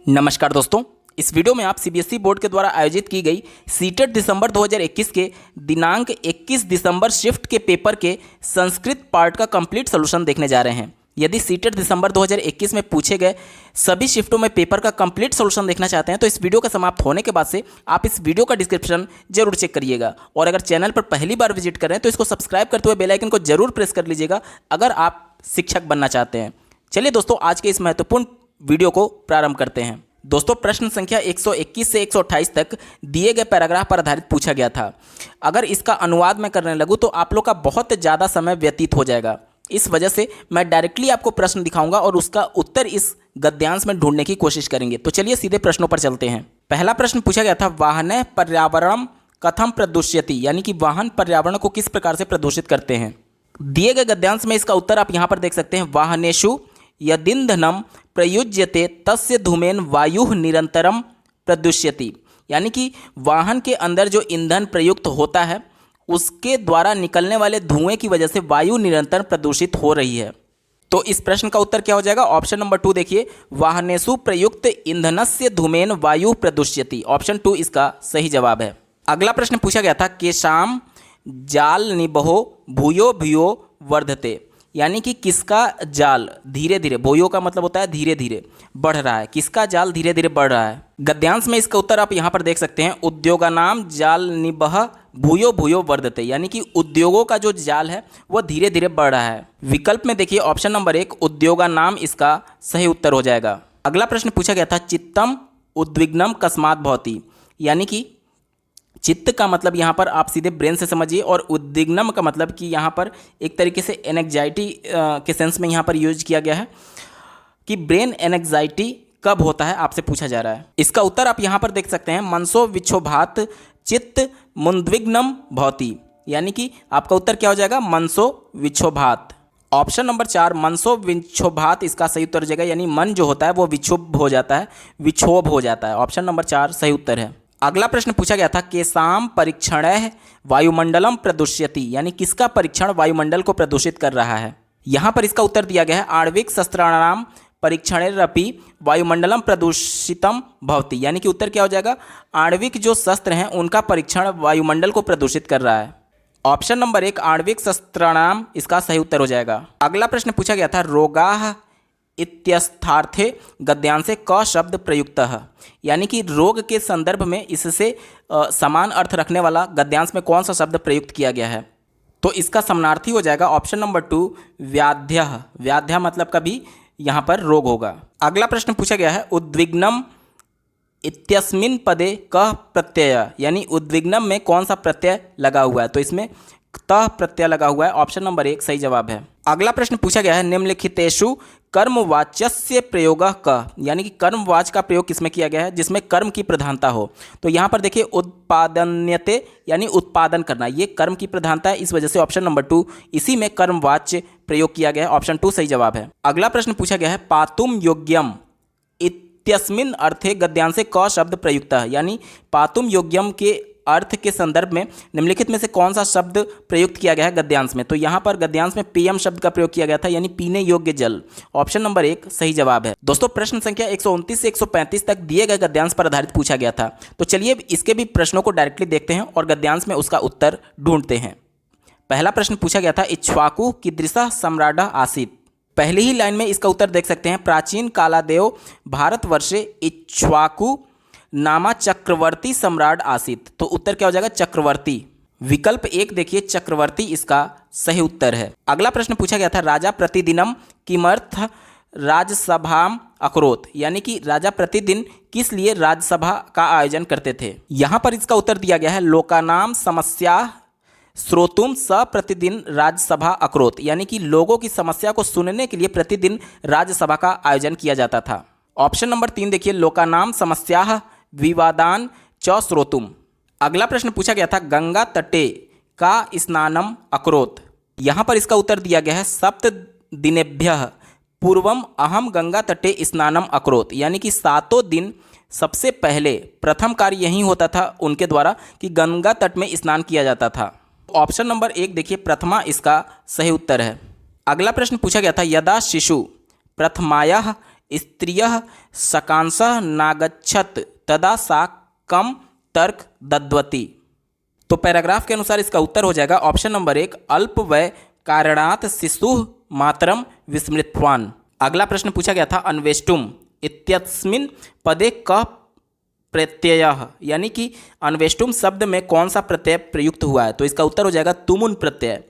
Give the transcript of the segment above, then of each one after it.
नमस्कार दोस्तों, इस वीडियो में आप सीबीएसई बोर्ड के द्वारा आयोजित की गई सीटेट दिसंबर 2021 के दिनांक 21 दिसंबर शिफ्ट के पेपर के संस्कृत पार्ट का कंप्लीट सॉल्यूशन देखने जा रहे हैं। यदि सीटेट दिसंबर 2021 में पूछे गए सभी शिफ्टों में पेपर का कंप्लीट सॉल्यूशन देखना चाहते हैं तो इस वीडियो का समाप्त होने के बाद से आप इस वीडियो का डिस्क्रिप्शन जरूर चेक करिएगा। और अगर चैनल पर पहली बार विजिट कर रहे हैं तो इसको सब्सक्राइब करते हुए बेल आइकन को जरूर प्रेस कर लीजिएगा अगर आप शिक्षक बनना चाहते हैं। चलिए दोस्तों, आज के इस महत्वपूर्ण वीडियो को प्रारंभ करते हैं। दोस्तों, प्रश्न संख्या 121 से 128 तक दिए गए पैराग्राफ पर आधारित पूछा गया था। अगर इसका अनुवाद मैं करने लगूँ तो आप लोग का बहुत ज़्यादा समय व्यतीत हो जाएगा। इस वजह से मैं डायरेक्टली आपको प्रश्न दिखाऊंगा और उसका उत्तर इस गद्यांश में ढूंढने की कोशिश करेंगे। तो चलिए सीधे प्रश्नों पर चलते हैं। पहला प्रश्न पूछा गया था, वाहन पर्यावरण कथम प्रदूष्यति, यानी कि वाहन पर्यावरण को किस प्रकार से प्रदूषित करते हैं। दिए गए गद्यांश में इसका उत्तर आप यहाँ पर देख सकते हैं, वाहनेषु यदिंधनम प्रयुज्यते तस्य धूमेन वायु निरंतरम प्रदुष्यति, यानी कि वाहन के अंदर जो ईंधन प्रयुक्त होता है उसके द्वारा निकलने वाले धुएं की वजह से वायु निरंतर प्रदूषित हो रही है। तो इस प्रश्न का उत्तर क्या हो जाएगा? ऑप्शन नंबर 2 देखिए, वाहनेषु प्रयुक्त ईंधनस्य धूमेन वायु प्रदुष्यति। ऑप्शन 2 इसका सही जवाब है। अगला प्रश्न पूछा गया था, केशाम जाल निबहो भूयो भूयो वर्धते, यानी कि किसका जाल धीरे धीरे, भूयो का मतलब होता है धीरे धीरे बढ़ रहा है, किसका जाल धीरे धीरे बढ़ रहा है। गद्यांश में इसका उत्तर आप यहाँ पर देख सकते हैं, उद्योगानाम जाल निबह भूयो भूयो वर्धते, यानी कि उद्योगों का जो जाल है वह धीरे धीरे बढ़ रहा है। विकल्प में देखिए ऑप्शन नंबर 1 उद्योगानाम इसका सही उत्तर हो जाएगा। अगला प्रश्न पूछा गया था, चित्तम उद्विग्नम कस्मात् भवति, यानी कि चित्त का मतलब यहाँ पर आप सीधे ब्रेन से समझिए और उद्विग्नम का मतलब कि यहाँ पर एक तरीके से एनेक्जाइटी के सेंस में यहाँ पर यूज किया गया है कि ब्रेन एनेक्जाइटी कब होता है, आपसे पूछा जा रहा है। इसका उत्तर आप यहाँ पर देख सकते हैं, मनसो विक्षोभात चित्त मुद्विग्नम भवति, यानी कि आपका उत्तर क्या हो जाएगा? मनसो विक्षोभात। ऑप्शन नंबर 4 मनसो विक्षोभात इसका सही उत्तर हो जाएगा, यानी मन जो होता है वो विक्षोभ हो जाता है, विक्षोभ हो जाता है। ऑप्शन नंबर 4 सही उत्तर है। अगला प्रश्न पूछा गया था, केसाम परीक्षण वायुमंडलम प्रदुष्यति, यानी किसका परीक्षण वायुमंडल को प्रदूषित कर रहा है। यहाँ पर इसका उत्तर दिया गया है, आणविक शस्त्राणाम परीक्षणेरपि वायुमंडलम प्रदूषितम भवति, यानी कि उत्तर क्या हो जाएगा? आणविक जो शस्त्र हैं उनका परीक्षण वायुमंडल को प्रदूषित कर रहा है। ऑप्शन नंबर 1 आणविक शस्त्राणाम इसका सही उत्तर हो जाएगा। अगला प्रश्न पूछा गया था, रोगाः इत्यस्थार्थे गद्यांशे क शब्द प्रयुक्तः, यानी कि रोग के संदर्भ में इससे समान अर्थ रखने वाला गद्यांश में कौन सा शब्द प्रयुक्त किया गया है। तो इसका समानार्थी हो जाएगा ऑप्शन नंबर 2 व्याध्यः। व्याध्या मतलब कभी यहाँ पर रोग होगा। अगला प्रश्न पूछा गया है, उद्विग्नम इत्यस्मिन् पदे कः प्रत्यय, यानी उद्विग्नम में कौन सा प्रत्यय लगा हुआ है। तो इसमें तः प्रत्यय लगा हुआ है। ऑप्शन नंबर 1 सही जवाब है। अगला प्रश्न पूछा गया है, निम्नलिखितेषु कर्मवाच्यस्य प्रयोगः कः, यानी कि कर्मवाच का प्रयोग किसमें किया गया है जिसमें कर्म की प्रधानता हो। तो यहाँ पर देखिए उत्पादन्यते, यानी उत्पादन करना, ये कर्म की प्रधानता है, इस वजह से ऑप्शन नंबर 2 इसी में कर्मवाच्य प्रयोग किया गया है। ऑप्शन 2 सही जवाब है। अगला प्रश्न पूछा गया है, पातुम योग्यम इत्यस्मिन् अर्थे गद्यांशे क शब्द प्रयुक्तः, यानी पातुम योग्यम के अर्थ के संदर्भ में निम्नलिखित में से कौन सा शब्द प्रयुक्त किया गया है गद्यांश में। तो यहाँ पर गद्यांश में पीएम शब्द का प्रयोग किया गया था, यानी पीने योग्य जल। ऑप्शन नंबर 1 सही जवाब है। दोस्तों, प्रश्न संख्या 129 से 135 तक दिए गए गद्यांश पर आधारित पूछा गया था। तो चलिए इसके भी प्रश्नों को डायरेक्टली देखते हैं और गद्यांश में उसका उत्तर ढूंढते हैं। पहला प्रश्न पूछा गया था, इक्ष्वाकु कीदृशः सम्राटः आसीत्। पहली ही लाइन में इसका उत्तर देख सकते हैं, प्राचीन कालादेव भारतवर्षे इक्ष्वाकु नामा चक्रवर्ती सम्राट आसीत्। तो उत्तर क्या हो जाएगा? चक्रवर्ती। विकल्प 1 देखिए, चक्रवर्ती इसका सही उत्तर है। अगला प्रश्न पूछा गया था, राजा प्रतिदिनम किमर्थ राजसभाम अकरोत्, यानी कि राजा प्रतिदिन किस लिए राजसभा का आयोजन करते थे। यहाँ पर इसका उत्तर दिया गया है, लोकानाम समस्या श्रोतुम स प्रतिदिन राज्यसभा अकरोत्, यानी कि लोगों की समस्या को सुनने के लिए प्रतिदिन राज्यसभा का आयोजन किया जाता था। ऑप्शन नंबर 3 देखिए, लोकानाम समस्याः विवादान च श्रोतुम। अगला प्रश्न पूछा गया था, गंगा तटे का स्नानम अकरोत्। यहाँ पर इसका उत्तर दिया गया है, सप्त दिनेभ्यः पूर्वम अहम गंगा तटे स्नानम अकरोत्, यानी कि 7 दिन सबसे पहले प्रथम कार्य यही होता था उनके द्वारा कि गंगा तट में स्नान किया जाता था। ऑप्शन नंबर 1 देखिए, प्रथमा इसका सही उत्तर है। अगला प्रश्न पूछा गया था, यदा शिशु प्रथमायाः स्त्रियः सकांसः नागच्छत तदा सा कम तर्क दद्वती। तो पैराग्राफ के अनुसार इसका उत्तर हो जाएगा ऑप्शन नंबर 1, अल्प वय कारणात् शिशुः मातरम विस्मृतवान्। अगला प्रश्न पूछा गया था अन्वेष्टुम इत्यस्मिन् पदे कः प्रत्ययः, यानी कि अन्वेष्टुम शब्द में कौन सा प्रत्यय प्रयुक्त हुआ है। तो इसका उत्तर हो जाएगा तुमुन प्रत्यय।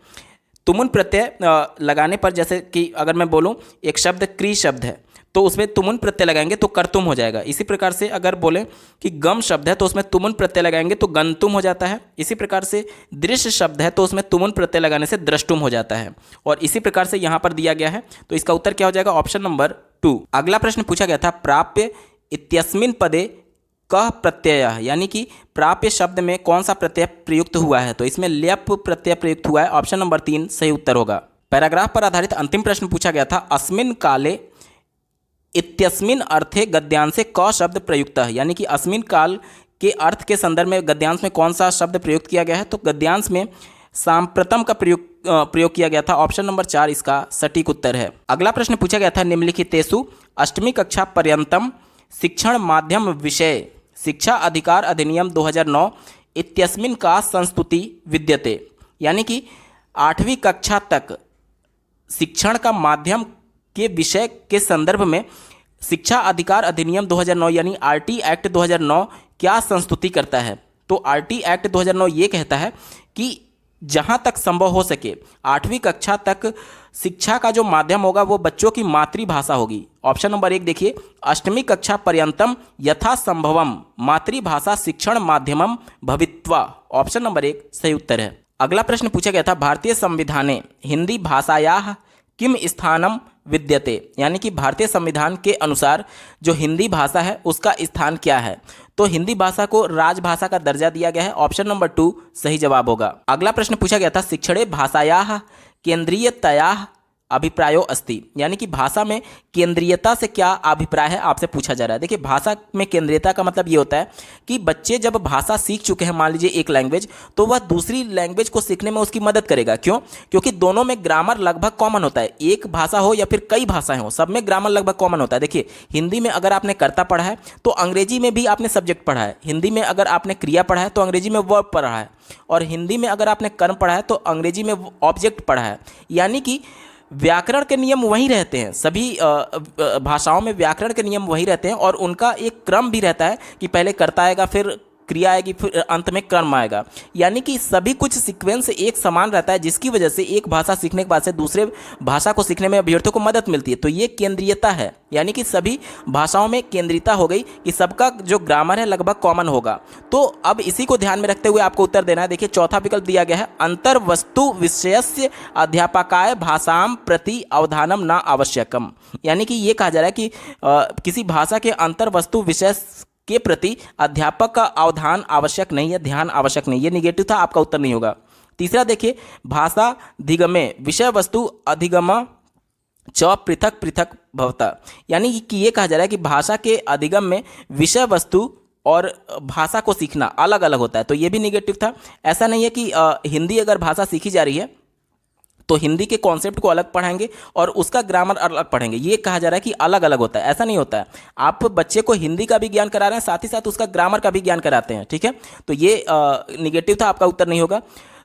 तुमुन प्रत्यय लगाने पर, जैसे कि अगर मैं बोलूं एक शब्द क्री शब्द है तो उसमें तुमुन प्रत्यय लगाएंगे तो कर्तुम हो जाएगा। इसी प्रकार से अगर बोलें कि गम शब्द है तो उसमें तुमुन प्रत्यय लगाएंगे तो गंतुम हो जाता है। इसी प्रकार से दृश्य शब्द है तो उसमें तुमुन प्रत्यय लगाने से द्रष्टुम हो जाता है। और इसी प्रकार से यहाँ पर दिया गया है, तो इसका उत्तर क्या हो जाएगा ऑप्शन नंबर 2। अगला प्रश्न पूछा गया था प्राप्य इत्यस्मिन् पदे कः प्रत्यय, यानी कि प्राप्य शब्द में कौन सा प्रत्यय प्रयुक्त हुआ है। तो इसमें ल्यप प्रत्यय प्रयुक्त हुआ है, ऑप्शन नंबर 3 सही उत्तर होगा। पैराग्राफ पर आधारित अंतिम प्रश्न पूछा गया था अस्मिन् काले इत्यस्मिन् अर्थे गद्यांशे क शब्द प्रयुक्त है, यानी कि अस्मिन् काल के अर्थ के संदर्भ में गद्यांश में कौन सा शब्द प्रयुक्त किया गया है। तो गद्यांश में सांप्रतम का प्रयोग किया गया था, ऑप्शन नंबर 4 इसका सटीक उत्तर है। अगला प्रश्न पूछा गया था निम्नलिखितेषु अष्टमी कक्षा पर्यंतम शिक्षण माध्यम विषय शिक्षा अधिकार अधिनियम 2009 इत्यस्मिन् का संस्तुति विद्यते, यानी कि 8वीं कक्षा तक शिक्षण का माध्यम के विषय के संदर्भ में शिक्षा अधिकार अधिनियम 2009 यानी आरटी एक्ट 2009 क्या संस्तुति करता है। तो आरटी एक्ट 2009 ये कहता है कि जहाँ तक संभव हो सके 8वीं कक्षा तक शिक्षा का जो माध्यम होगा वो बच्चों की मातृभाषा होगी। ऑप्शन नंबर 1 देखिए, अष्टमी कक्षा पर्यंतम यथा संभवम मातृभाषा शिक्षण माध्यमम भवित्वा, ऑप्शन नंबर 1 सही उत्तर है। अगला प्रश्न पूछा गया था भारतीय संविधाने हिंदी भाषायाः किम स्थानम विद्यते, यानी कि भारतीय संविधान के अनुसार जो हिंदी भाषा है उसका स्थान क्या है। तो हिंदी भाषा को राजभाषा का दर्जा दिया गया है, ऑप्शन नंबर 2 सही जवाब होगा। अगला प्रश्न पूछा गया था शिक्षणे भाषायाः केंद्रीयतयाः अभिप्रायो अस्ति, यानी कि भाषा में केंद्रीयता से क्या अभिप्राय है आपसे पूछा जा रहा है। देखिए भाषा में केंद्रीयता का मतलब ये होता है कि बच्चे जब भाषा सीख चुके हैं, मान लीजिए एक लैंग्वेज, तो वह दूसरी लैंग्वेज को सीखने में उसकी मदद करेगा। क्यों? क्योंकि दोनों में ग्रामर लगभग कॉमन होता है। एक भाषा हो या फिर कई भाषाएं हो, सब में ग्रामर लगभग कॉमन होता है। देखिए हिंदी में अगर आपने कर्ता पढ़ा है तो अंग्रेजी में भी आपने सब्जेक्ट पढ़ा है, हिंदी में अगर आपने क्रिया पढ़ा है तो अंग्रेजी में वर्ब पढ़ा है, और हिंदी में अगर आपने कर्म पढ़ा है तो अंग्रेजी में ऑब्जेक्ट पढ़ा है। यानी कि व्याकरण के नियम वही रहते हैं, सभी भाषाओं में व्याकरण के नियम वही रहते हैं, और उनका एक क्रम भी रहता है कि पहले कर्ता आएगा, फिर क्रिया आएगी, फिर अंत में कर्म आएगा। यानी कि सभी कुछ सीक्वेंस एक समान रहता है, जिसकी वजह से एक भाषा सीखने के बाद से दूसरे भाषा को सीखने में अभ्यर्थियों को मदद मिलती है। तो ये केंद्रीयता है, यानी कि सभी भाषाओं में केंद्रीयता हो गई कि सबका जो ग्रामर है लगभग कॉमन होगा। तो अब इसी को ध्यान में रखते हुए आपको उत्तर देना है। देखिए चौथा विकल्प दिया गया है अंतर्वस्तु विषयस्य अध्यापकाय भाषाम प्रति अवधानम न आवश्यकम, यानी कि ये कहा जा रहा है कि किसी भाषा के अंतर्वस्तु विषय के प्रति अध्यापक का अवधान आवश्यक नहीं है, ध्यान आवश्यक नहीं। ये निगेटिव था, आपका उत्तर नहीं होगा। तीसरा देखिए भाषा अधिगमे विषय वस्तु अधिगम च पृथक पृथक भवता, यानी कि ये कहा जा रहा है कि भाषा के अधिगम में विषय वस्तु और भाषा को सीखना अलग अलग होता है। तो ये भी निगेटिव था। ऐसा नहीं है कि हिंदी अगर भाषा सीखी जा रही है तो हिंदी के कॉन्सेप्ट को अलग पढ़ाएंगे और उसका ग्रामर अलग पढ़ेंगे, ये कहा जा रहा है कि अलग अलग होता है। ऐसा नहीं होता है, आप बच्चे को हिंदी का भी ज्ञान करा रहे हैं, साथ ही साथ उसका ग्रामर का भी ज्ञान कराते हैं। ठीक है, तो ये निगेटिव था, आपका उत्तर नहीं होगा।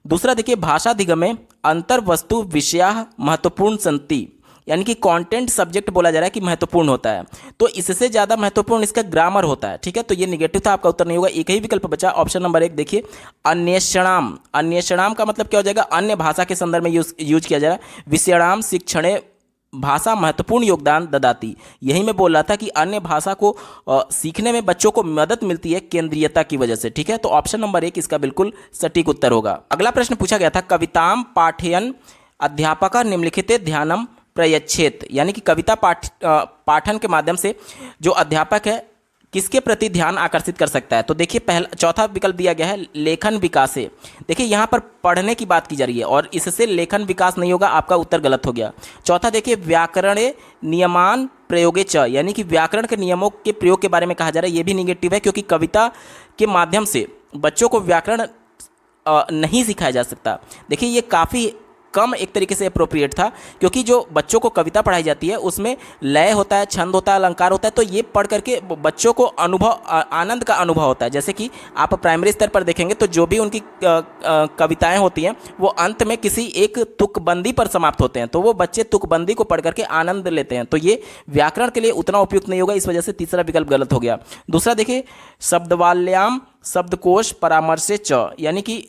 दूसरा देखिए भाषा अधिगमे अंतर्वस्तु विषया महत्वपूर्ण संति, यानी कि कंटेंट सब्जेक्ट बोला जा रहा है कि महत्वपूर्ण होता है, तो इससे ज़्यादा महत्वपूर्ण इसका ग्रामर होता है। ठीक है, तो ये निगेटिव था, आपका उत्तर नहीं होगा। एक ही विकल्प बचा, ऑप्शन नंबर 1 देखिए अन्वेषणाम। अन्वेषणाम का मतलब क्या हो जाएगा, अन्य भाषा के संदर्भ में यूज किया जा रहा है। विषयाणाम शिक्षणे भाषा महत्वपूर्ण योगदान ददाती, यही मैं बोल रहा था कि अन्य भाषा को सीखने में बच्चों को मदद मिलती है केंद्रीयता की वजह से। ठीक है, तो ऑप्शन नंबर 1 इसका बिल्कुल सटीक उत्तर होगा। अगला प्रश्न पूछा गया था कविताम पाठयन अध्यापक निम्नलिखिते ध्यानम प्रयच्छेत, यानी कि कविता पाठन के माध्यम से जो अध्यापक है किसके प्रति ध्यान आकर्षित कर सकता है। तो देखिए पहला चौथा विकल्प दिया गया है लेखन विकास से। देखिए यहाँ पर पढ़ने की बात की जा रही है और इससे लेखन विकास नहीं होगा, आपका उत्तर गलत हो गया। चौथा देखिए व्याकरणे नियमान प्रयोगे च, यानी कि व्याकरण के नियमों के प्रयोग के बारे में कहा जा रहा है, ये भी निगेटिव है, क्योंकि कविता के माध्यम से बच्चों को व्याकरण नहीं सिखाया जा सकता। देखिए ये काफ़ी कम एक तरीके से अप्रोप्रिएट था, क्योंकि जो बच्चों को कविता पढ़ाई जाती है उसमें लय होता है, छंद होता है, अलंकार होता है, तो ये पढ़ करके बच्चों को आनंद का अनुभव होता है। जैसे कि आप प्राइमरी स्तर पर देखेंगे तो जो भी उनकी कविताएं होती हैं वो अंत में किसी एक तुकबंदी पर समाप्त होते हैं, तो वो बच्चे तुकबंदी को पढ़ करके आनंद लेते हैं। तो ये व्याकरण के लिए उतना उपयुक्त नहीं होगा, इस वजह से तीसरा विकल्प गलत हो गया। दूसरा देखिए, शब्दवाल्याम शब्दकोश परामर्शे च, यानी कि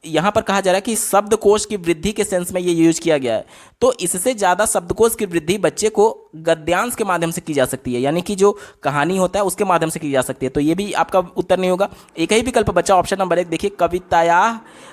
यहाँ पर कहा जा रहा है कि शब्दकोश की वृद्धि के सेंस में ये यूज किया गया है, तो इससे ज़्यादा शब्दकोश की वृद्धि बच्चे को गद्यांश के माध्यम से की जा सकती है, यानी कि जो कहानी होता है उसके माध्यम से की जा सकती है। तो ये भी आपका उत्तर नहीं होगा। एक ही विकल्प बचा ऑप्शन नंबर 1, देखिए कविताया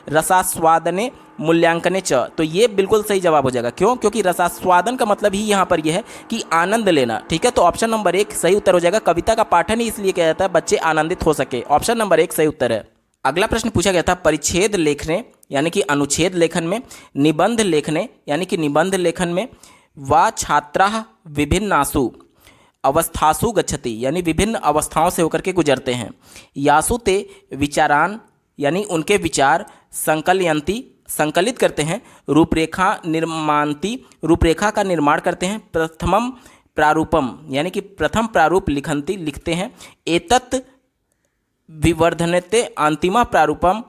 रसास्वादने मूल्यांकने च, तो ये बिल्कुल सही जवाब हो जाएगा। क्यों? क्योंकि रसास्वादन का मतलब ही यहाँ पर यह है कि आनंद लेना। ठीक है, तो ऑप्शन नंबर 1 सही उत्तर हो जाएगा। कविता का पाठन ही इसलिए किया जाता है बच्चे आनंदित हो सके। ऑप्शन नंबर 1 सही उत्तर है। अगला प्रश्न पूछा गया था, परिच्छेद लेखने यानी कि अनुच्छेद लेखन में, निबंध लेखने यानी कि निबंध लेखन में, वा छात्राः विभिन्नासु अवस्थासु गच्छति, यानी विभिन्न अवस्थाओं से होकर के गुजरते हैं, यासु ते विचारान यानी उनके विचार, संकलयन्ति संकलित करते हैं, रूपरेखा निर्मान्ति रूपरेखा का निर्माण करते हैं, प्रथमम प्रारूपम यानी कि प्रथम प्रारूप लिखन्ति लिखते हैं, एतत् विवर्धनते अंतिम प्रारूपम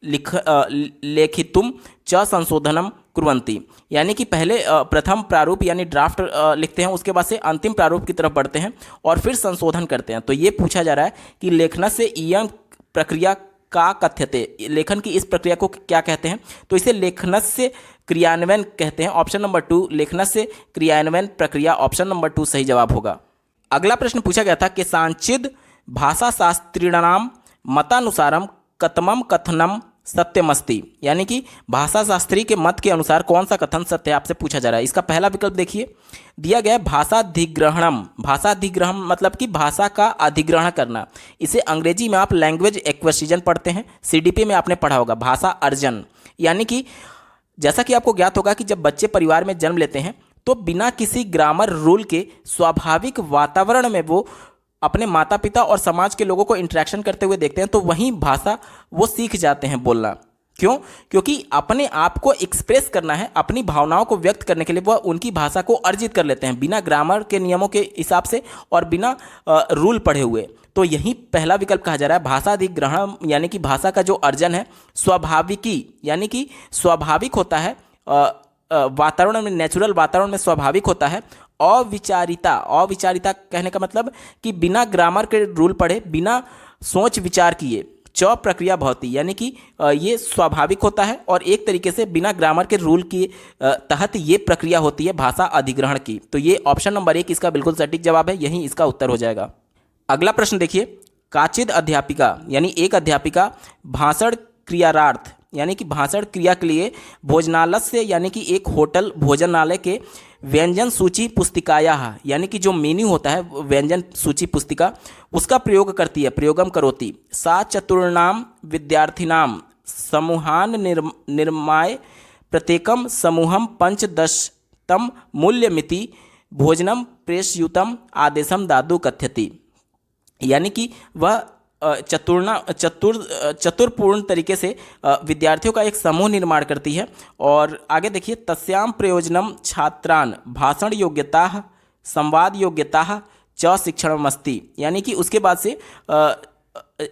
लेखितुम च संशोधनम कुर्वन्ति, यानी कि पहले प्रथम प्रारूप यानी ड्राफ्ट लिखते हैं, उसके बाद से अंतिम प्रारूप की तरफ बढ़ते हैं और फिर संशोधन करते हैं। तो ये पूछा जा रहा है कि लेखन से इयं प्रक्रिया का कथ्यते, लेखन की इस प्रक्रिया को क्या कहते हैं? तो इसे लेखनस्य क्रियान्वयन कहते हैं। ऑप्शन नंबर 2 लेखनस्य क्रियान्वयन प्रक्रिया, ऑप्शन नंबर 2 सही जवाब होगा। अगला प्रश्न पूछा गया था कि सांचिद भाषाशास्त्रिणाम मतानुसारम कतमम कथनम सत्यमस्ति, यानी कि भाषा शास्त्री के मत के अनुसार कौन सा कथन सत्य है, आपसे पूछा जा रहा है। इसका पहला विकल्प देखिए, दिया गया है भाषाधिग्रहणम। भाषाधिग्रहण मतलब कि भाषा का अधिग्रहण करना। इसे अंग्रेजी में आप लैंग्वेज एक्विजिशन पढ़ते हैं, सीडीपी में आपने पढ़ा होगा भाषा अर्जन, यानी कि जैसा कि आपको ज्ञात होगा कि जब बच्चे परिवार में जन्म लेते हैं तो बिना किसी ग्रामर रूल के स्वाभाविक वातावरण में वो अपने माता पिता और समाज के लोगों को इंटरेक्शन करते हुए देखते हैं, तो वहीं भाषा वो सीख जाते हैं बोलना। क्यों? क्योंकि अपने आप को एक्सप्रेस करना है, अपनी भावनाओं को व्यक्त करने के लिए वह उनकी भाषा को अर्जित कर लेते हैं बिना ग्रामर के नियमों के हिसाब से और बिना रूल पढ़े हुए। तो यही पहला विकल्प कहा जा रहा है, भाषा अधिग्रहण यानी कि भाषा का जो अर्जन है स्वाभाविकी यानी कि स्वाभाविक होता है, वातावरण में, नेचुरल वातावरण में स्वाभाविक होता है। अविचारिता, अविचारिता कहने का मतलब कि बिना ग्रामर के रूल पढ़े, बिना सोच विचार किए, च प्रक्रिया भवति यानी कि ये स्वाभाविक होता है और एक तरीके से बिना ग्रामर के रूल के तहत ये प्रक्रिया होती है भाषा अधिग्रहण की। तो ये ऑप्शन नंबर 1 इसका बिल्कुल सटीक जवाब है, यही इसका उत्तर हो जाएगा। अगला प्रश्न देखिए, काचिद अध्यापिका यानी एक अध्यापिका भाषण क्रियारार्थ यानी कि भाषण क्रिया के लिए भोजनालय से यानी कि एक होटल भोजनालय के व्यंजन सूची पुस्तिकाया यानी कि जो मेन्यू होता है व्यंजन सूची पुस्तिका उसका प्रयोग करती है, प्रयोगम करोति। सा चतुर्णाम विद्यार्थिनाम समूहान निर्माय प्रत्येकम समूहम 5-10 मूल्यमिति भोजनम प्रेषयुतम आदेशम दादु कथ्यति, यानी कि वह चतुर्पूर्ण तरीके से विद्यार्थियों का एक समूह निर्माण करती है। और आगे देखिए, तस्याम प्रयोजनम छात्रान भाषण योग्यता संवाद योग्यता च शिक्षणमस्ति, यानी कि उसके बाद से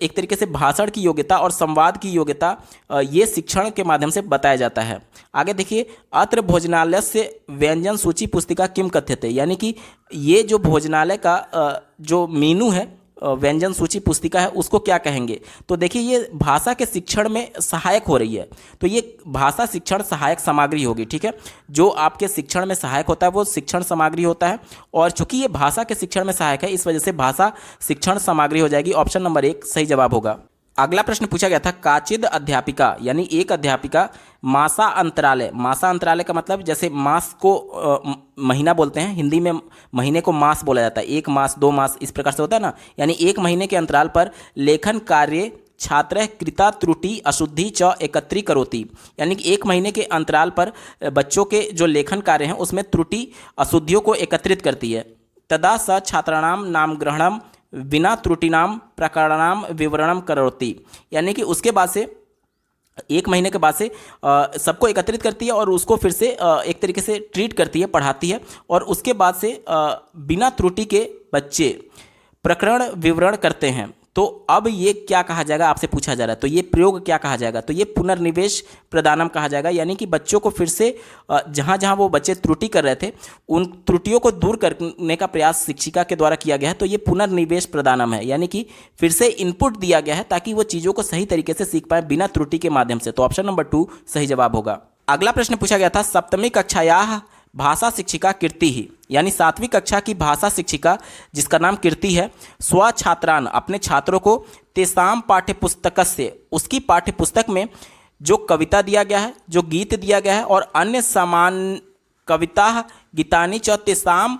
एक तरीके से भाषण की योग्यता और संवाद की योग्यता ये शिक्षण के माध्यम से बताया जाता है। आगे देखिए, अत्र भोजनालय से व्यंजन सूची पुस्तिका किम कथ्यते, यानी कि ये जो भोजनालय का जो मेनू है व्यंजन सूची पुस्तिका है उसको क्या कहेंगे? तो देखिए ये भाषा के शिक्षण में सहायक हो रही है, तो ये भाषा शिक्षण सहायक सामग्री होगी। ठीक है, जो आपके शिक्षण में सहायक होता है वो शिक्षण सामग्री होता है, और चूंकि ये भाषा के शिक्षण में सहायक है इस वजह से भाषा शिक्षण सामग्री हो जाएगी। ऑप्शन नंबर 1 सही जवाब होगा। अगला प्रश्न पूछा गया था, काचिद अध्यापिका यानी एक अध्यापिका मासा अंतरालय, मासा अंतरालय का मतलब जैसे मास को महीना बोलते हैं, हिंदी में महीने को मास बोला जाता है, 1 मास 2 मास इस प्रकार से होता है ना, यानी 1 महीने के अंतराल पर लेखन कार्य छात्र कृता त्रुटि अशुद्धि च एकत्री करोति, यानी कि 1 महीने के अंतराल पर बच्चों के जो लेखन कार्य हैं उसमें त्रुटि अशुद्धियों को एकत्रित करती है। तदा स छात्राणाम नाम ग्रहणम विना त्रुटिनाम प्रकरणाम विवरणम करोति, यानी कि उसके बाद से 1 महीने के बाद से सबको एकत्रित करती है और उसको फिर से एक तरीके से ट्रीट करती है, पढ़ाती है, और उसके बाद से बिना त्रुटि के बच्चे प्रकरण विवरण करते हैं। तो अब ये क्या कहा जाएगा, आपसे पूछा जा रहा है, तो ये प्रयोग क्या कहा जाएगा, तो ये पुनर्निवेश प्रदानम कहा जाएगा। यानी कि बच्चों को फिर से जहाँ जहाँ वो बच्चे त्रुटि कर रहे थे उन त्रुटियों को दूर करने का प्रयास शिक्षिका के द्वारा किया गया है, तो ये पुनर्निवेश प्रदानम है। यानी कि फिर से इनपुट दिया गया है ताकि वो चीज़ों को सही तरीके से सीख पाए बिना त्रुटि के माध्यम से। तो ऑप्शन नंबर 2 सही जवाब होगा। अगला प्रश्न पूछा गया था, सप्तमी कक्षायाः भाषा शिक्षिका कीर्ति ही, यानी 7वीं कक्षा की भाषा शिक्षिका जिसका नाम कीर्ति है, स्व छात्रान अपने छात्रों को तेसाम पाठ्यपुस्तक से उसकी पाठ्यपुस्तक में जो कविता दिया गया है, जो गीत दिया गया है और अन्य समान कविता गीतानि च तेसाम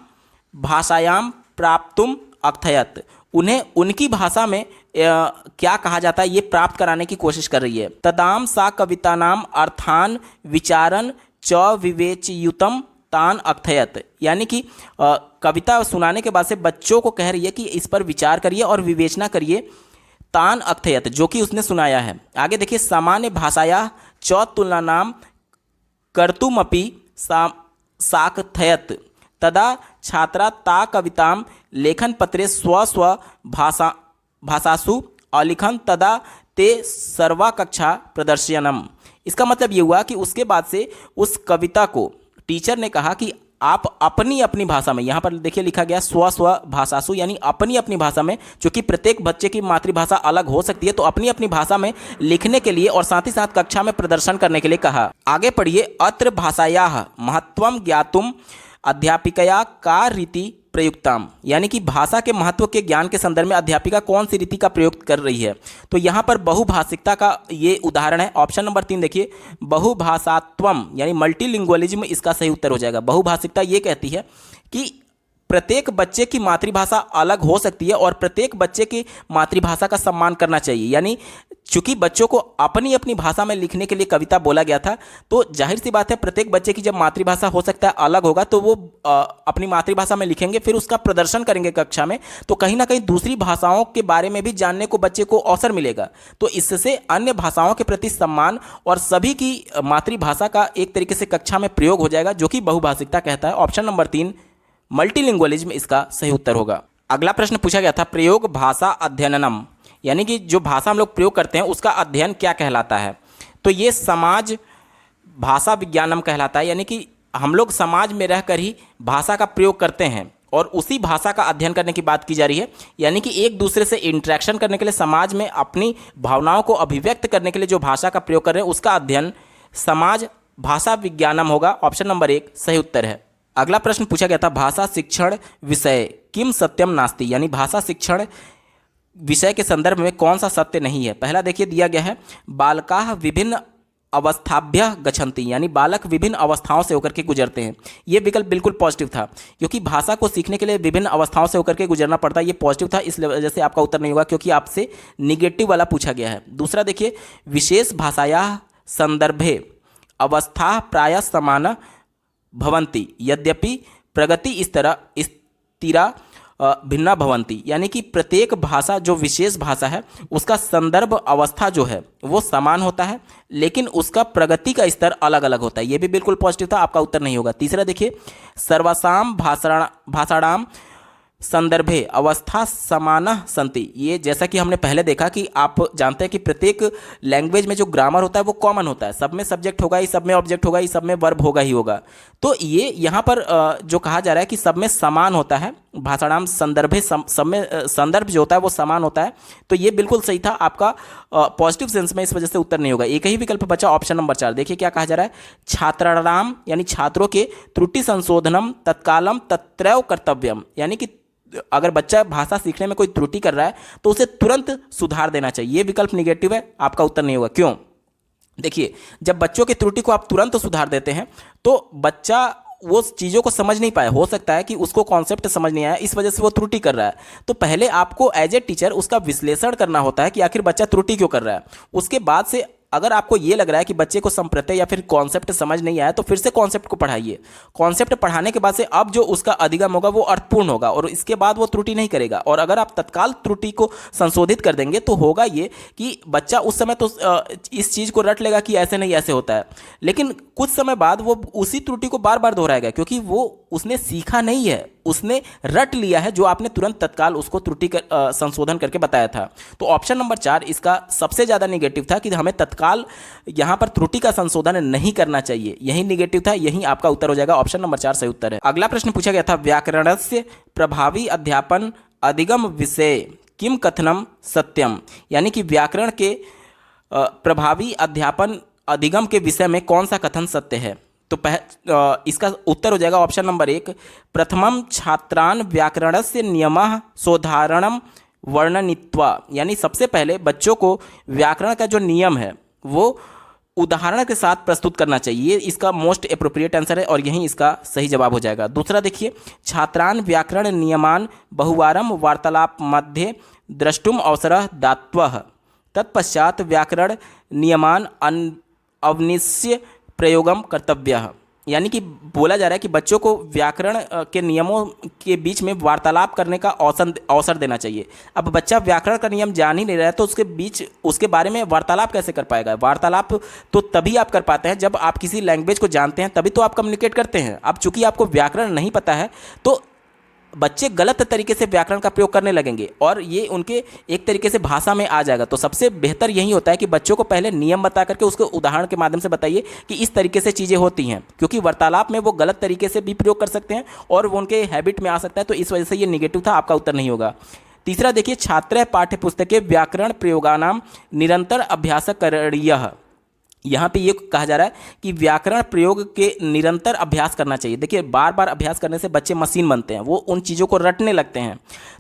भाषायाम प्राप्तुम अकथयत, उन्हें उनकी भाषा में क्या कहा जाता है ये प्राप्त कराने की कोशिश कर रही है। तदाम सा कविता नाम अर्थान विचारन च विवेचयुतम तान अकथयत, यानी कि कविता सुनाने के बाद से बच्चों को कह रही है कि इस पर विचार करिए और विवेचना करिए, तान अकथयत, जो कि उसने सुनाया है। आगे देखिए, सामान्य भाषाया च तुलनानाम कर्तुमपि साकथयत तदा छात्रा ता कविताम लेखन पत्रे स्व स्व भाषासु अलिखन तदा ते सर्वा कक्षा प्रदर्शनम। इसका मतलब ये हुआ कि उसके बाद से उस कविता को टीचर ने कहा कि आप अपनी अपनी भाषा में, यहाँ पर देखिए लिखा गया स्व स्व भाषासु, यानी अपनी अपनी भाषा में, क्योंकि प्रत्येक बच्चे की मातृभाषा अलग हो सकती है, तो अपनी अपनी भाषा में लिखने के लिए और साथ ही साथ कक्षा में प्रदर्शन करने के लिए कहा। आगे पढ़िए, अत्र भाषायाः महत्वम ज्ञातुम अध्यापिकया का रीति प्रयुक्ताम, यानी कि भाषा के महत्व के ज्ञान के संदर्भ में अध्यापिका कौन सी रीति का प्रयोग कर रही है। तो यहाँ पर बहुभाषिकता का ये उदाहरण है। ऑप्शन नंबर 3 देखिए, बहुभाषात्वम यानी मल्टीलिंगुअलिज्म इसका सही उत्तर हो जाएगा। बहुभाषिकता ये कहती है कि प्रत्येक बच्चे की मातृभाषा अलग हो सकती है और प्रत्येक बच्चे की मातृभाषा का सम्मान करना चाहिए। यानी चूंकि बच्चों को अपनी अपनी भाषा में लिखने के लिए कविता बोला गया था, तो जाहिर सी बात है प्रत्येक बच्चे की जब मातृभाषा हो सकता है अलग होगा, तो वो अपनी मातृभाषा में लिखेंगे, फिर उसका प्रदर्शन करेंगे कक्षा में, तो कहीं ना कहीं दूसरी भाषाओं के बारे में भी जानने को बच्चे को अवसर मिलेगा। तो इससे अन्य भाषाओं के प्रति सम्मान और सभी की मातृभाषा का एक तरीके से कक्षा में प्रयोग हो जाएगा, जो कि बहुभाषिकता कहता है। ऑप्शन नंबर 3 मल्टीलिंगुअलिज्म इसका सही उत्तर होगा। अगला प्रश्न पूछा गया था, प्रयोग भाषा अध्ययनम, यानी कि जो भाषा हम लोग प्रयोग करते हैं उसका अध्ययन क्या कहलाता है। तो ये समाज भाषा विज्ञानम कहलाता है, यानी कि हम लोग समाज में रहकर ही भाषा का प्रयोग करते हैं और उसी भाषा का अध्ययन करने की बात की जा रही है। यानी कि एक दूसरे से इंटरेक्शन करने के लिए, समाज में अपनी भावनाओं को अभिव्यक्त करने के लिए जो भाषा का प्रयोग कर रहे हैं उसका अध्ययन समाज भाषा विज्ञानम होगा। ऑप्शन नंबर 1 सही उत्तर है। अगला प्रश्न पूछा गया था, भाषा शिक्षण विषय किम सत्यम नास्ति, यानी भाषा शिक्षण विषय के संदर्भ में कौन सा सत्य नहीं है। पहला देखिए दिया गया है, बालकाः विभिन्न अवस्थाभ्य गच्छन्ति, यानी बालक विभिन्न अवस्थाओं से होकर के गुजरते हैं। ये विकल्प बिल्कुल पॉजिटिव था, क्योंकि भाषा को सीखने के लिए विभिन्न अवस्थाओं से होकर के गुजरना पड़ता है। ये पॉजिटिव था, इस वजह से आपका उत्तर नहीं होगा, क्योंकि आपसे निगेटिव वाला पूछा गया है। दूसरा देखिए, विशेष भाषायाः संदर्भे अवस्था प्रायः समान भवन्ति यद्यपि प्रगति स्थिरा भिन्ना भवन्ति, यानी कि प्रत्येक भाषा जो विशेष भाषा है उसका संदर्भ अवस्था जो है वो समान होता है, लेकिन उसका प्रगति का स्तर अलग अलग होता है। ये भी बिल्कुल पॉजिटिव था, आपका उत्तर नहीं होगा। तीसरा देखिए, सर्वासाम भाषाणाम संदर्भे अवस्था समाना संति, ये जैसा कि हमने पहले देखा कि आप जानते हैं कि प्रत्येक लैंग्वेज में जो ग्रामर होता है वो कॉमन होता है, सब में सब्जेक्ट होगा ही, सब में ऑब्जेक्ट होगा ही, सब में वर्ब होगा ही होगा। तो ये यहाँ पर जो कहा जा रहा है कि सब में समान होता है, भाषाणाम संदर्भे सब में संदर्भ जो होता है वो समान होता है, तो ये बिल्कुल सही था आपका पॉजिटिव सेंस में, इस वजह से उत्तर नहीं होगा। एक ही विकल्प बचा, ऑप्शन नंबर 4। देखिए क्या कहा जा रहा है, छात्राणाम यानी छात्रों के त्रुटि संशोधनम तत्कालम तत्रैव कर्तव्यम, यानी कि अगर बच्चा भाषा सीखने में कोई त्रुटि कर रहा है तो उसे तुरंत सुधार देना चाहिए। ये विकल्प निगेटिव है, आपका उत्तर नहीं होगा। क्यों? देखिए, जब बच्चों की त्रुटि को आप तुरंत सुधार देते हैं तो बच्चा वो चीज़ों को समझ नहीं पाया, हो सकता है कि उसको कॉन्सेप्ट समझ नहीं आया, इस वजह से वो त्रुटि कर रहा है। तो पहले आपको एज ए टीचर उसका विश्लेषण करना होता है कि आखिर बच्चा त्रुटि क्यों कर रहा है, उसके बाद से अगर आपको ये लग रहा है कि बच्चे को संप्रत्यय या फिर कॉन्सेप्ट समझ नहीं आया तो फिर से कॉन्सेप्ट को पढ़ाइए। कॉन्सेप्ट पढ़ाने के बाद से अब जो उसका अधिगम होगा वो अर्थपूर्ण होगा और इसके बाद वो त्रुटि नहीं करेगा। और अगर आप तत्काल त्रुटि को संशोधित कर देंगे तो होगा ये कि बच्चा उस समय तो इस चीज़ को रट लेगा कि ऐसे नहीं ऐसे होता है, लेकिन कुछ समय बाद वो उसी त्रुटि को बार बार दोहराएगा क्योंकि वो उसने सीखा नहीं है, उसने रट लिया है जो आपने तुरंत तत्काल उसको त्रुटि संशोधन करके बताया था। तो ऑप्शन नंबर 4 इसका सबसे ज़्यादा निगेटिव था कि हमें तत्काल यहाँ पर त्रुटि का संशोधन नहीं करना चाहिए, यही निगेटिव था, यही आपका उत्तर हो जाएगा। ऑप्शन नंबर 4 सही उत्तर है। अगला प्रश्न पूछा गया था व्याकरणस्य प्रभावी अध्यापन अधिगम विषय किम कथनम सत्यम, यानी कि व्याकरण के प्रभावी अध्यापन अधिगम के विषय में कौन सा कथन सत्य है। तो इसका उत्तर हो जाएगा ऑप्शन नंबर 1 प्रथमम छात्रान व्याकरणस्य नियमः सोदाहरणम वर्णनित्वा, यानी सबसे पहले बच्चों को व्याकरण का जो नियम है वो उदाहरण के साथ प्रस्तुत करना चाहिए, ये इसका मोस्ट एप्रोप्रिएट आंसर है और यही इसका सही जवाब हो जाएगा। दूसरा देखिए छात्रान व्याकरण नियमान बहुवारम वार्तालाप मध्ये द्रष्टुम अवसरः दात्वः तत्पश्चात व्याकरण नियमान अवनिश्य प्रयोगम कर्तव्यः, यानी कि बोला जा रहा है कि बच्चों को व्याकरण के नियमों के बीच में वार्तालाप करने का अवसर देना चाहिए। अब बच्चा व्याकरण का नियम जान ही नहीं रहा है तो उसके बारे में वार्तालाप कैसे कर पाएगा। वार्तालाप तो तभी आप कर पाते हैं जब आप किसी लैंग्वेज को जानते हैं, तभी तो आप कम्युनिकेट करते हैं। अब चूंकि आपको व्याकरण नहीं पता है तो बच्चे गलत तरीके से व्याकरण का प्रयोग करने लगेंगे और ये उनके एक तरीके से भाषा में आ जाएगा। तो सबसे बेहतर यही होता है कि बच्चों को पहले नियम बता करके उसको उदाहरण के माध्यम से बताइए कि इस तरीके से चीज़ें होती हैं, क्योंकि वार्तालाप में वो गलत तरीके से भी प्रयोग कर सकते हैं और वो उनके हैबिट में आ सकता है। तो इस वजह से ये निगेटिव था, आपका उत्तर नहीं होगा। तीसरा देखिए छात्र पाठ्यपुस्तके व्याकरण प्रयोगानाम निरंतर अभ्यास करणीयः, यहाँ पे ये कहा जा रहा है कि व्याकरण प्रयोग के निरंतर अभ्यास करना चाहिए। देखिए बार बार अभ्यास करने से बच्चे मशीन बनते हैं, वो उन चीज़ों को रटने लगते हैं,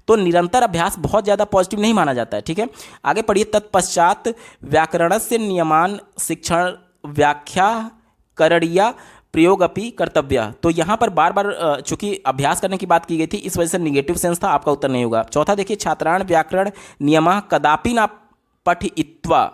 तो निरंतर अभ्यास बहुत ज़्यादा पॉजिटिव नहीं माना जाता है। ठीक है, आगे पढ़िए तत्पश्चात व्याकरणस्य नियमान शिक्षण व्याख्या करणीया प्रयोग अपि कर्तव्य। तो यहाँ पर बार बार चूंकि अभ्यास करने की बात की गई थी इस वजह से निगेटिव सेंस था, आपका उत्तर नहीं होगा। चौथा देखिए छात्राण व्याकरण नियमः कदापि न पठित्वा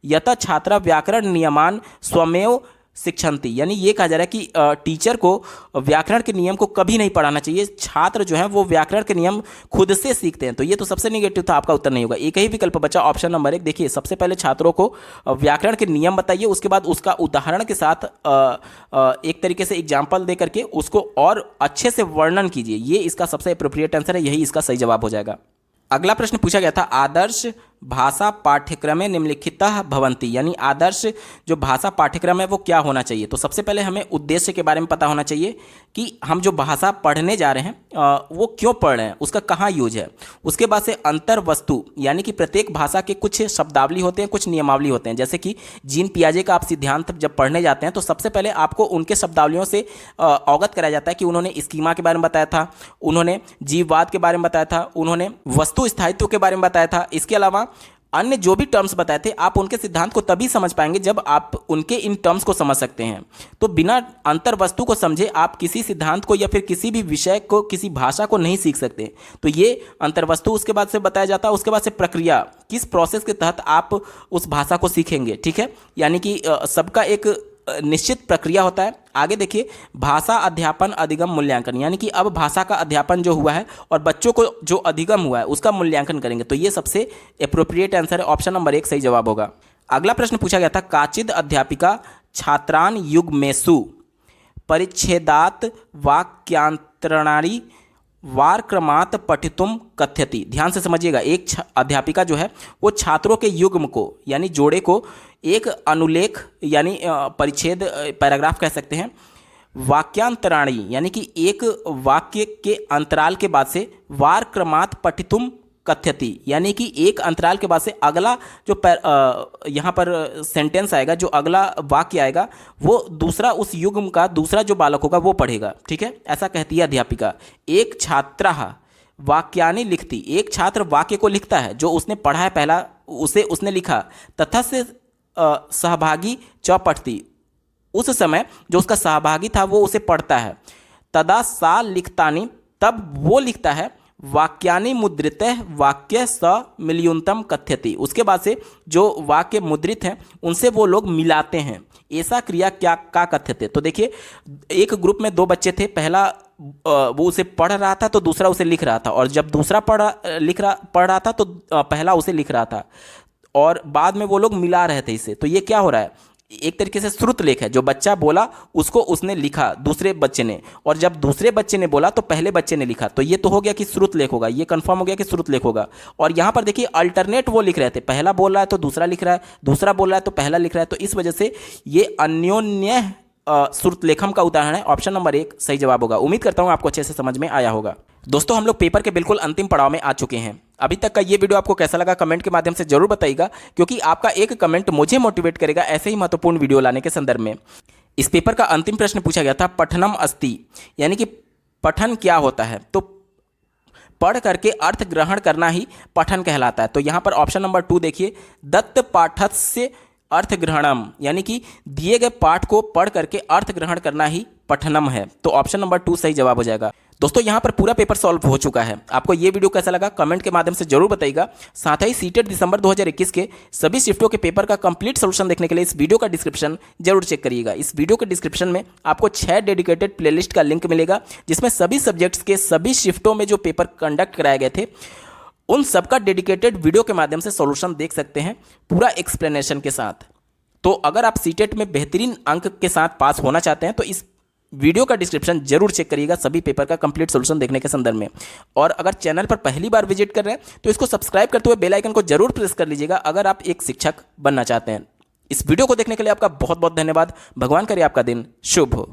यत छात्र व्याकरण नियमान स्वमेव शिक्षन्ति, यानी ये कहा जा रहा है कि टीचर को व्याकरण के नियम को कभी नहीं पढ़ाना चाहिए, छात्र जो है वो व्याकरण के नियम खुद से सीखते हैं। तो ये तो सबसे निगेटिव था, आपका उत्तर नहीं होगा। एक ही विकल्प बचा ऑप्शन नंबर 1। देखिए सबसे पहले छात्रों को व्याकरण के नियम बताइए, उसके बाद उसका उदाहरण के साथ एक तरीके से एग्जाम्पल दे करके उसको और अच्छे से वर्णन कीजिए, ये इसका सबसे अप्रोप्रिएट आंसर है, यही इसका सही जवाब हो जाएगा। अगला प्रश्न पूछा गया था आदर्श भाषा पाठ्यक्रमे निम्नलिखितः भवन्ति, यानी आदर्श जो भाषा पाठ्यक्रम है वो क्या होना चाहिए। तो सबसे पहले हमें उद्देश्य के बारे में पता होना चाहिए कि हम जो भाषा पढ़ने जा रहे हैं वो क्यों पढ़ रहे हैं, उसका कहाँ यूज है। उसके बाद से अंतर वस्तु, यानी कि प्रत्येक भाषा के कुछ शब्दावली होते हैं, कुछ नियमावली होते हैं। जैसे कि जीन पियाजे का आप सिद्धांत जब पढ़ने जाते हैं तो सबसे पहले आपको उनके शब्दावलियों से अवगत कराया जाता है कि उन्होंने स्कीमा के बारे में बताया था, उन्होंने जीववाद के बारे में बताया था, उन्होंने वस्तु स्थायित्व के बारे में बताया था। इसके अलावा अन्य जो भी टर्म्स बताए थे आप उनके सिद्धांत को तभी समझ पाएंगे जब आप उनके इन टर्म्स को समझ सकते हैं। तो बिना अंतर वस्तु को समझे आप किसी सिद्धांत को या फिर किसी भी विषय को, किसी भाषा को नहीं सीख सकते। तो ये अंतर वस्तु उसके बाद से बताया जाता है। उसके बाद से प्रक्रिया, किस प्रोसेस के तहत आप उस भाषा को सीखेंगे। ठीक है, यानी कि सबका एक निश्चित प्रक्रिया होता है। आगे देखिए भाषा अध्यापन अधिगम मूल्यांकन, यानी कि अब भाषा का अध्यापन जो हुआ है और बच्चों को जो अधिगम हुआ है उसका मूल्यांकन करेंगे। तो ये सबसे एप्रोप्रिएट आंसर है, ऑप्शन नंबर 1 सही जवाब होगा। अगला प्रश्न पूछा गया था काचिद अध्यापिका छात्रान युग्मेषु परिच्छेदात वाक्यांतरणारी वारक्रमात् पठितुम कथ्यति। ध्यान से समझिएगा, एक अध्यापिका जो है वो छात्रों के युग्म को यानी जोड़े को एक अनुलेख यानी परिच्छेद पैराग्राफ कह सकते हैं, वाक्यांतराणी यानी कि एक वाक्य के अंतराल के बाद से वारक्रमात् पठितुम कथ्यति, यानी कि एक अंतराल के बाद से अगला जो यहाँ पर सेंटेंस आएगा, जो अगला वाक्य आएगा वो दूसरा उस युग्म का दूसरा जो बालक होगा वो पढ़ेगा। ठीक है, ऐसा कहती है अध्यापिका। एक छात्रा वाक्यानि लिखती, एक छात्र वाक्य को लिखता है, जो उसने पढ़ा है पहला उसे उसने लिखा। तथा से सहभागी च पठती, उस समय जो उसका सहभागी था वो उसे पढ़ता है। तदा सा लिखतानी, तब वो लिखता है। वाक्यानि मुद्रितः वाक्य स मिलियुनतम कथ्यति। उसके बाद से जो वाक्य मुद्रित हैं उनसे वो लोग मिलाते हैं। ऐसा क्रिया क्या का कथ्यते। तो देखिए, एक ग्रुप में दो बच्चे थे, पहला वो उसे पढ़ रहा था तो दूसरा उसे लिख रहा था, और जब दूसरा पढ़ रहा था तो पहला उसे लिख रहा था, और बाद में वो लोग मिला रहे थे इसे। तो ये क्या हो रहा है, एक तरीके से श्रुत लेख है। जो बच्चा बोला उसको उसने लिखा दूसरे बच्चे ने, और जब दूसरे बच्चे ने बोला तो पहले बच्चे ने लिखा। तो ये तो हो गया कि श्रुत लेख होगा, ये कंफर्म हो गया कि श्रुत लेख होगा। और यहाँ पर देखिए अल्टरनेट वो लिख रहे थे, पहला बोल रहा है तो दूसरा लिख रहा है, दूसरा बोल रहा है तो पहला लिख रहा है। तो इस वजह से ये अन्योन्य श्रुतलेखम का उदाहरण है। ऑप्शन नंबर 1 सही जवाब होगा। उम्मीद करता हूँ आपको अच्छे से समझ में आया होगा। दोस्तों, हम लोग पेपर के बिल्कुल अंतिम पड़ाव में आ चुके हैं। अभी तक का ये वीडियो आपको कैसा लगा कमेंट के माध्यम से जरूर बताइएगा, क्योंकि आपका एक कमेंट मुझे मोटिवेट करेगा ऐसे ही महत्वपूर्ण वीडियो लाने के संदर्भ में। इस पेपर का अंतिम प्रश्न पूछा गया था पठनम अस्ति, यानी कि पठन क्या होता है। तो पढ़ करके अर्थ ग्रहण करना ही पठन कहलाता है। तो यहाँ पर ऑप्शन नंबर 2 देखिए, दत्त पाठस्य अर्थ ग्रहणम, यानी कि दिए गए पाठ को पढ़ करके अर्थ ग्रहण करना ही पठनम है। तो ऑप्शन नंबर 2 सही जवाब हो जाएगा। दोस्तों, यहाँ पर पूरा पेपर सॉल्व हो चुका है। आपको ये वीडियो कैसा लगा कमेंट के माध्यम से जरूर बताइएगा। साथ ही सीटेट दिसंबर 2021 के सभी शिफ्टों के पेपर का कंप्लीट सोल्यूशन देखने के लिए इस वीडियो का डिस्क्रिप्शन जरूर चेक करिएगा। इस वीडियो के डिस्क्रिप्शन में आपको 6 डेडिकेटेड प्लेलिस्ट का लिंक मिलेगा, जिसमें सभी सब्जेक्ट्स के सभी शिफ्टों में जो पेपर कंडक्ट कराए गए थे उन सबका डेडिकेटेड वीडियो के माध्यम से सॉल्यूशन देख सकते हैं, पूरा एक्सप्लेनेशन के साथ। तो अगर आप सीटेट में बेहतरीन अंक के साथ पास होना चाहते हैं तो इस वीडियो का डिस्क्रिप्शन जरूर चेक करिएगा सभी पेपर का कंप्लीट सॉल्यूशन देखने के संदर्भ में। और अगर चैनल पर पहली बार विजिट कर रहे हैं तो इसको सब्सक्राइब करते हुए बेल आइकन को जरूर प्रेस कर लीजिएगा अगर आप एक शिक्षक बनना चाहते हैं। इस वीडियो को देखने के लिए आपका बहुत बहुत धन्यवाद। भगवान करे आपका दिन शुभ हो।